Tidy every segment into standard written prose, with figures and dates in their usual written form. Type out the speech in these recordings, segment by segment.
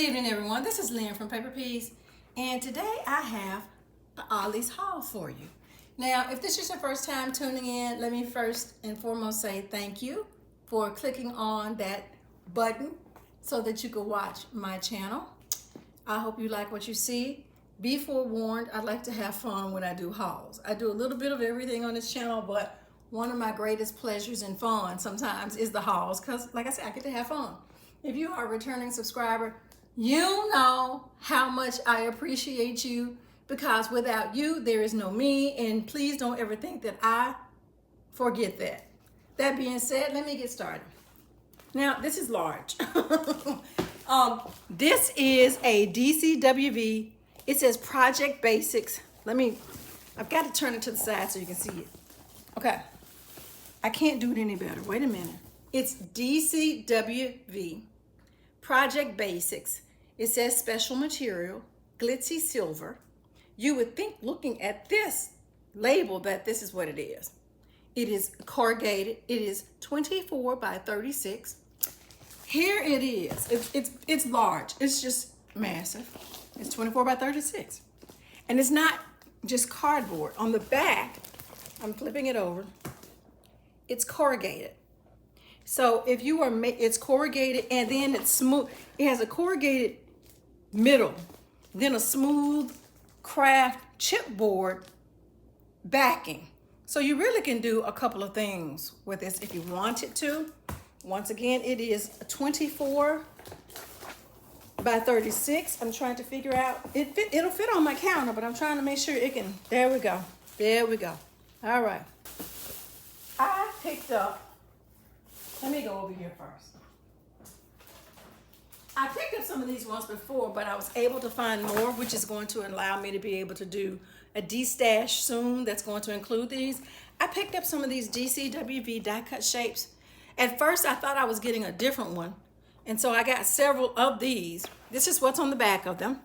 evening, everyone. This is Lynn from Paper Peas, and today I have the Ollie's haul for you. Now, if this is your first time tuning in, let me first and foremost say thank you for clicking on that button so that you can watch my channel. I hope you like what you see. Be forewarned, I like to have fun when I do hauls. I do a little bit of everything on this channel, but one of my greatest pleasures and fun sometimes is the hauls because, like I said, I get to have fun. If you are a returning subscriber, you know how much I appreciate you, because without you, there is no me, and please don't ever think that I forget that. That being said, let me get started. Now, this is large. This is a DCWV. It says Project Basics. I've got to turn it to the side so you can see it. Okay, I can't do it any better. Wait a minute. It's DCWV Project Basics. It says special material, glitzy silver. You would think, looking at this label, that this is what it is. It is corrugated. It is 24 by 36. Here it is. It's large. It's just massive. It's 24 by 36. And it's not just cardboard. On the back, I'm flipping it over, it's corrugated. So if you are, it's corrugated and then it's smooth. It has a corrugated middle, then a smooth craft chipboard backing. So you really can do a couple of things with this if you wanted to. Once again, it is 24 by 36. I'm trying to figure out, it'll fit on my counter, but I'm trying to make sure it can. There we go. There we go. All right. I picked up, let me go over here first. I picked up some of these once before, but I was able to find more, which is going to allow me to be able to do a D-stash soon that's going to include these. I picked up some of these DCWV die cut shapes. At first, I thought I was getting a different one, and so I got several of these. This is what's on the back of them.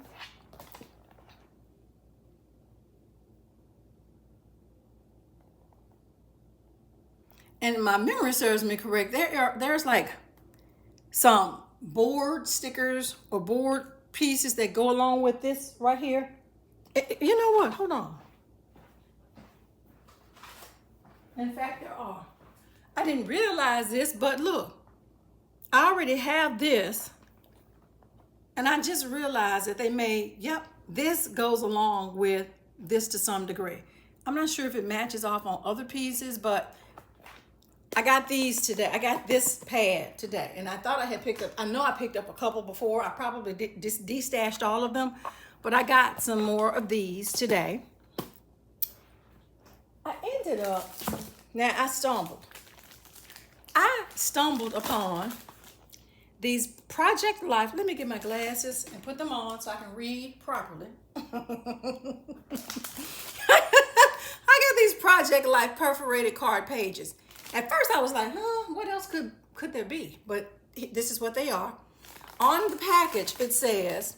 And my memory serves me correct, there's like some board stickers or board pieces that go along with this right here. You know what? Hold on. In fact, there are. I didn't realize this, but look, I already have this, and I just realized that they made, yep, this goes along with this to some degree. I'm not sure if it matches off on other pieces, but I got these today. I got this pad today, and I thought I had picked up, I know I picked up a couple before. I probably just de-stashed all of them, but I got some more of these today. I ended up, now I stumbled upon these Project Life. Let me get my glasses and put them on so I can read properly. I got these Project Life perforated card pages. At first I was like, what else could there be? But this is what they are. On the package, it says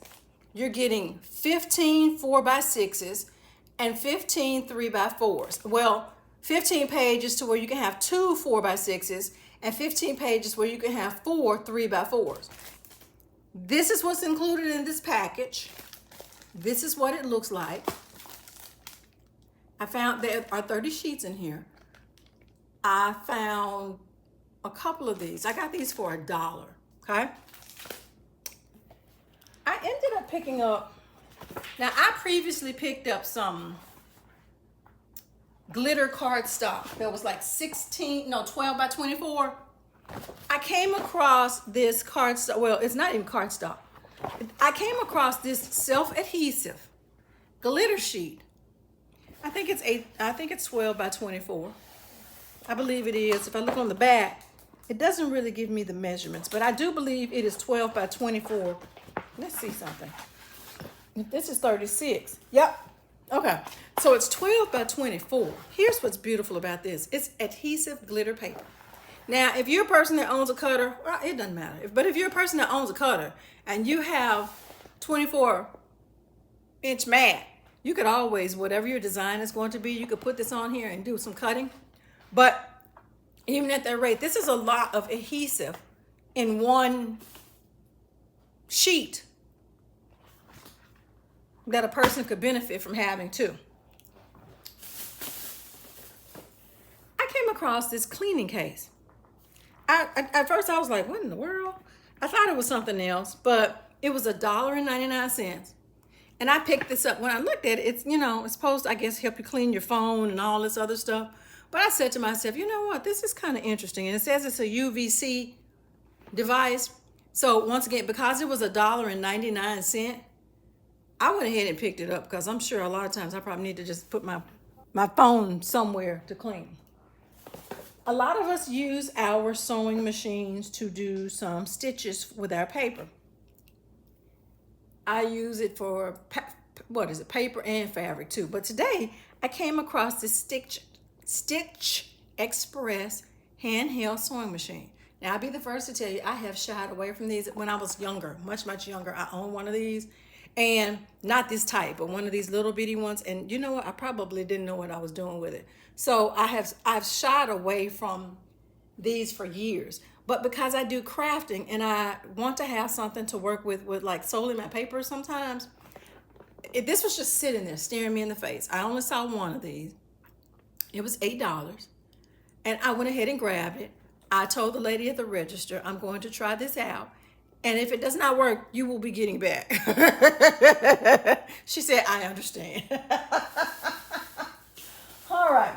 you're getting 15 4x6s and 15 3x4s. Well, 15 pages to where you can have 2 4x6s and 15 pages where you can have 4 3x4s. This is what's included in this package. This is what it looks like. I found there are 30 sheets in here. I found a couple of these. I got these for $1, okay? I ended up picking up, now I previously picked up some glitter cardstock that was like 12 by 24. I came across this cardstock, well, it's not even cardstock. I came across this self-adhesive glitter sheet. I think it's 12 by 24. I believe it is. If I look on the back, it doesn't really give me the measurements, but I do believe it is 12 by 24. Let's see something. This is 36. Yep. Okay. So it's 12 by 24. Here's what's beautiful about this. It's adhesive glitter paper. Now, if you're a person that owns a cutter, well, it doesn't matter. But if you're a person that owns a cutter and you have 24-inch mat, you could always, whatever your design is going to be, you could put this on here and do some cutting. But even at that rate, this is a lot of adhesive in one sheet. that a person could benefit from having too. I came across this cleaning case. At first I was like, what in the world? I thought it was something else, but it was $1.99. And I picked this up. When I looked at it, it's, you know, it's supposed to, I guess, help you clean your phone and all this other stuff. But I said to myself, you know what, this is kind of interesting. And it says it's a UVC device. So once again, because it was $1.99, I went ahead and picked it up because I'm sure a lot of times I probably need to just put my phone somewhere to clean. A lot of us use our sewing machines to do some stitches with our paper. I use it for, paper and fabric too. But today I came across this Stitch Express handheld sewing machine. Now I'll be the first to tell you, I have shied away from these when I was younger, much younger. I owned one of these, and not this type, but one of these little bitty ones. And you know what? I probably didn't know what I was doing with it. So I've shied away from these for years. But because I do crafting and I want to have something to work with like soling my paper sometimes, this was just sitting there staring me in the face. I only saw one of these. It was $8. And I went ahead and grabbed it. I told the lady at the register, I'm going to try this out. And if it does not work, you will be getting back. She said, I understand. All right.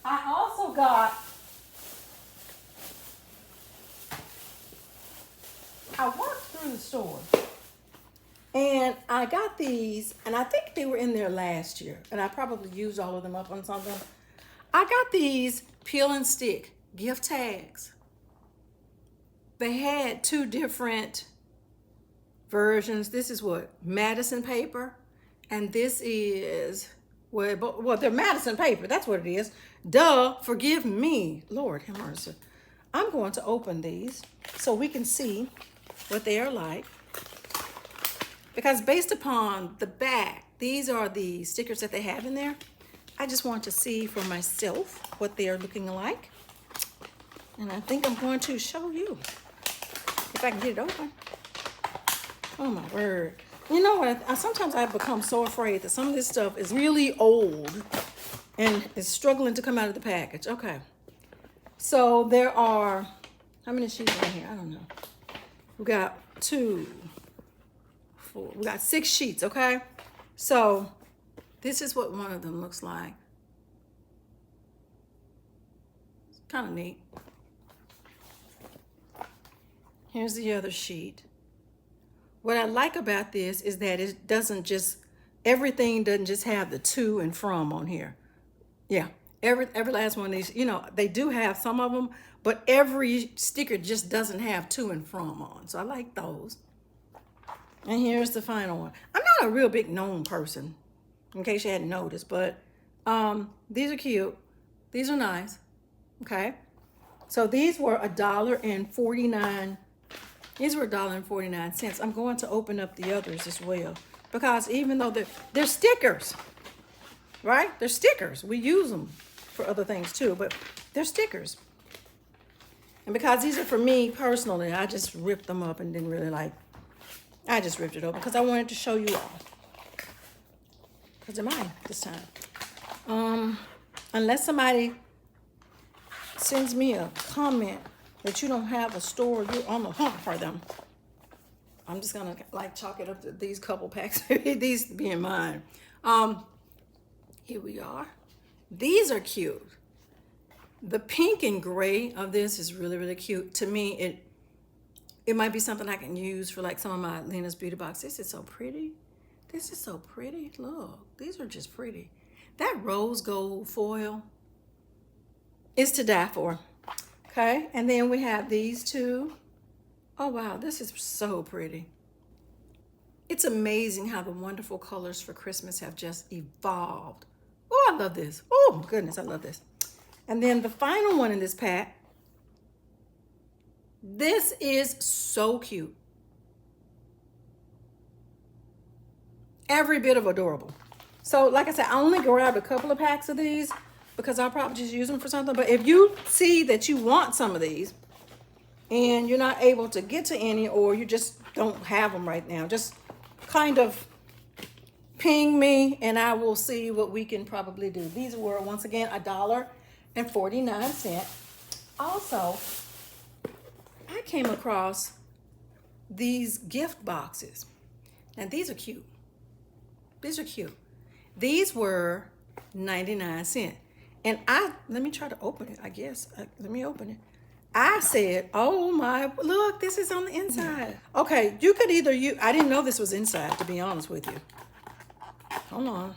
I also got, I walked through the store and I got these, and I think they were in there last year, and I probably used all of them up on something. I got these peel and stick gift tags. They had two different versions. This is what, Madison paper, and this is, well, they're Madison paper. That's what it is. Duh, forgive me. Lord have mercy. I'm going to open these so we can see what they are like. Because based upon the back, these are the stickers that they have in there. I just want to see for myself what they are looking like. And I think I'm going to show you if I can get it open. Oh my word. You know what? Sometimes I become so afraid that some of this stuff is really old and is struggling to come out of the package. Okay. So there are, how many sheets are in here? I don't know. We got 2, 4, we got 6 sheets, okay? So this is what one of them looks like. It's kind of neat. Here's the other sheet. What I like about this is that it doesn't just, everything doesn't just have the to and from on here. Yeah, every last one of these, you know, they do have some of them, but every sticker just doesn't have to and from on. So I like those. And here's the final one. I'm not a real big gnome person, in case you hadn't noticed, but these are cute. These are nice, okay? So these were $1.49. These were $1.49. I'm going to open up the others as well, because even though they're stickers, right? They're stickers. We use them for other things too, but they're stickers. And because these are for me personally, I just ripped them up and didn't really I just ripped it open because I wanted to show you all. Because they're mine this time. Unless somebody sends me a comment that you don't have a store, you're on the hunt for them, I'm just gonna like chalk it up to these couple packs, these being mine. Here we are. These are cute. The pink and gray of this is really, really cute. To me, it might be something I can use for like some of my Lena's Beauty Box. This is so pretty. This is so pretty. Look, these are just pretty. That rose gold foil is to die for. Okay, and then we have these two. Oh wow, this is so pretty. It's amazing how the wonderful colors for Christmas have just evolved. Oh, I love this. Oh my goodness, I love this. And then the final one in this pack. This is so cute. Every bit of adorable. So like I said, I only grabbed a couple of packs of these because I'll probably just use them for something. But if you see that you want some of these and you're not able to get to any, or you just don't have them right now, just kind of ping me and I will see what we can probably do. These were, once again, $1.49. Also, I came across these gift boxes. And these are cute. These are cute. These were 99 cents. And let me try to open it, I guess. Let me open it. I said, oh my, look, this is on the inside. Okay, you could either I didn't know this was inside, to be honest with you. Hold on.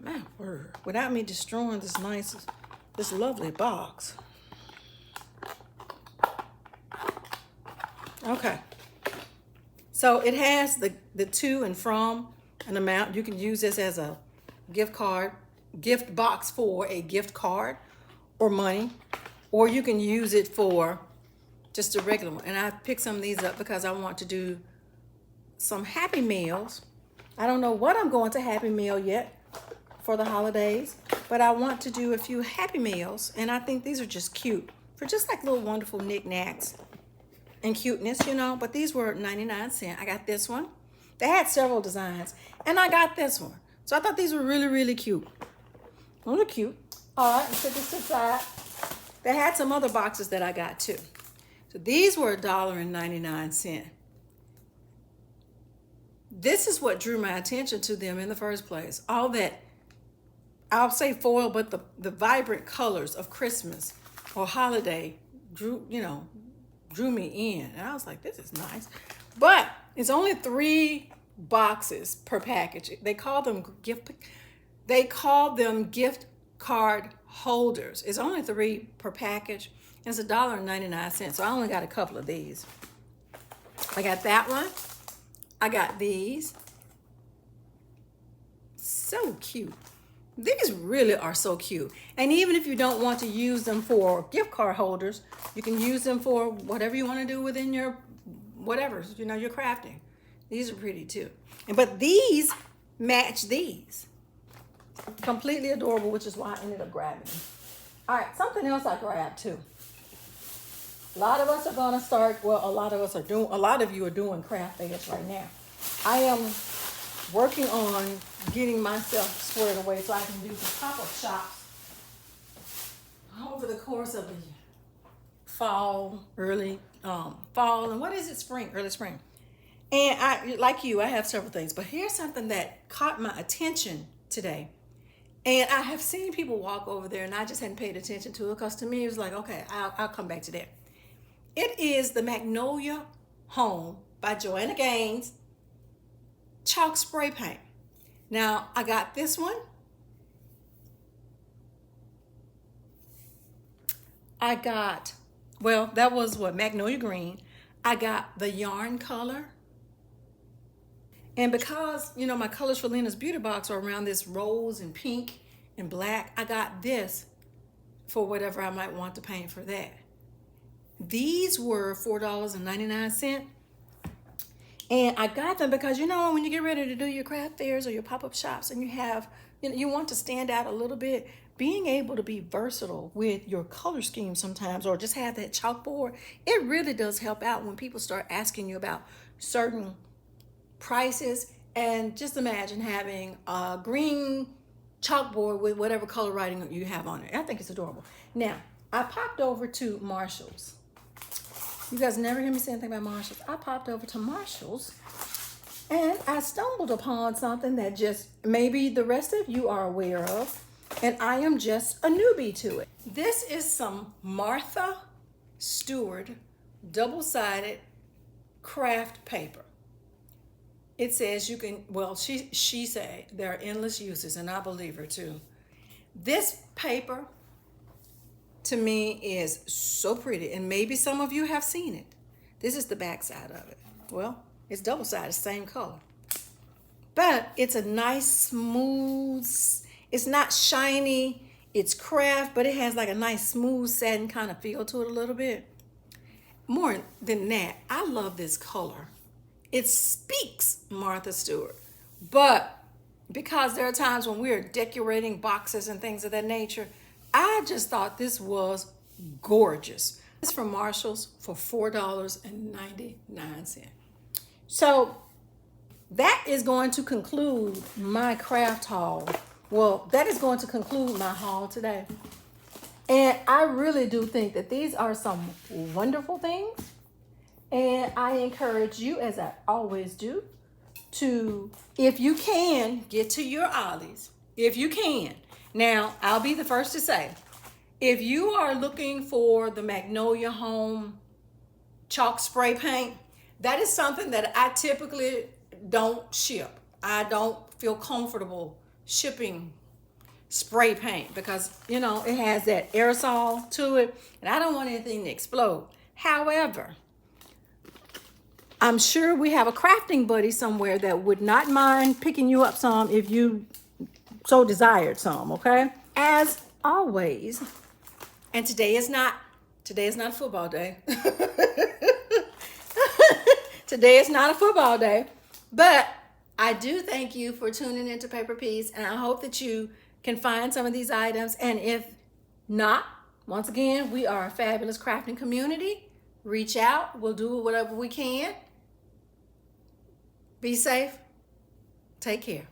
My word. Without me destroying this lovely box. Okay. So it has the to and from an amount. You can use this as a gift box for a gift card or money, or you can use it for just a regular one. And I picked some of these up because I want to do some Happy Meals. I don't know what I'm going to Happy Meal yet for the holidays, but I want to do a few Happy Meals, and I think these are just cute for just like little wonderful knickknacks and cuteness, you know. But these were 99 cents. I got this one. They had several designs, and I got this one. So I thought these were really, really cute. Really cute. All right, put this to the side. They had some other boxes that I got too. So these were $1.99. This is what drew my attention to them in the first place. All that, I'll say foil, but the vibrant colors of Christmas or holiday drew me in. And I was like, this is nice. But it's only 3 boxes per package. They call them gift card holders. It's only 3 per package. It's $1.99. So I only got a couple of these. I got that one. I got these. So cute. These really are so cute. And even if you don't want to use them for gift card holders, you can use them for whatever you want to do within your whatever, your crafting. These are pretty too. But these match these. Completely adorable, which is why I ended up grabbing them. All right, something else I grabbed too. A lot of us are going to start, a lot of you are doing craft fairs right now. I am working on getting myself squared away so I can do some pop-up shops over the course of the fall, early fall, and what is it, spring, early spring. And I, like you, I have several things, but here's something that caught my attention today. And I have seen people walk over there and I just hadn't paid attention to it because to me it was like, okay, I'll come back to that. It is the Magnolia Home by Joanna Gaines chalk spray paint. Now, I got this one. I got, that was Magnolia Green. I got the yarn color. And because, my Colors for Lena's Beauty Box are around this rose and pink and black, I got this for whatever I might want to paint for that. These were $4.99. And I got them because, when you get ready to do your craft fairs or your pop-up shops and you have, you want to stand out a little bit, being able to be versatile with your color scheme sometimes or just have that chalkboard, it really does help out when people start asking you about certain prices. And just imagine having a green chalkboard with whatever color writing you have on it. I think it's adorable. Now, I popped over to Marshall's. You guys never hear me say anything about Marshall's. I popped over to Marshall's and I stumbled upon something that just maybe the rest of you are aware of, and I am just a newbie to it. This is some Martha Stewart double-sided craft paper. It says you can, she said there are endless uses, and I believe her too. This paper to me is so pretty, and maybe some of you have seen it. This is the back side of it. It's double-sided, same color. But it's a nice, smooth, it's not shiny, it's craft, but it has like a nice, smooth, satin kind of feel to it a little bit. More than that, I love this color. It speaks Martha Stewart. But because there are times when we're decorating boxes and things of that nature, I just thought this was gorgeous. It's from Marshall's for $4.99. So that is going to conclude my craft haul. Well, that is going to conclude my haul today. And I really do think that these are some wonderful things. And I encourage you, as I always do, to, if you can, get to your Ollies. If you can. Now, I'll be the first to say, if you are looking for the Magnolia Home chalk spray paint, that is something that I typically don't ship. I don't feel comfortable shipping spray paint because, you know, it has that aerosol to it and I don't want anything to explode. However, I'm sure we have a crafting buddy somewhere that would not mind picking you up some if you so desired some, okay? As always, and today is not a football day. Today is not a football day, but I do thank you for tuning into Paper Peace, and I hope that you can find some of these items. And if not, once again, we are a fabulous crafting community. Reach out. We'll do whatever we can. Be safe. Take care.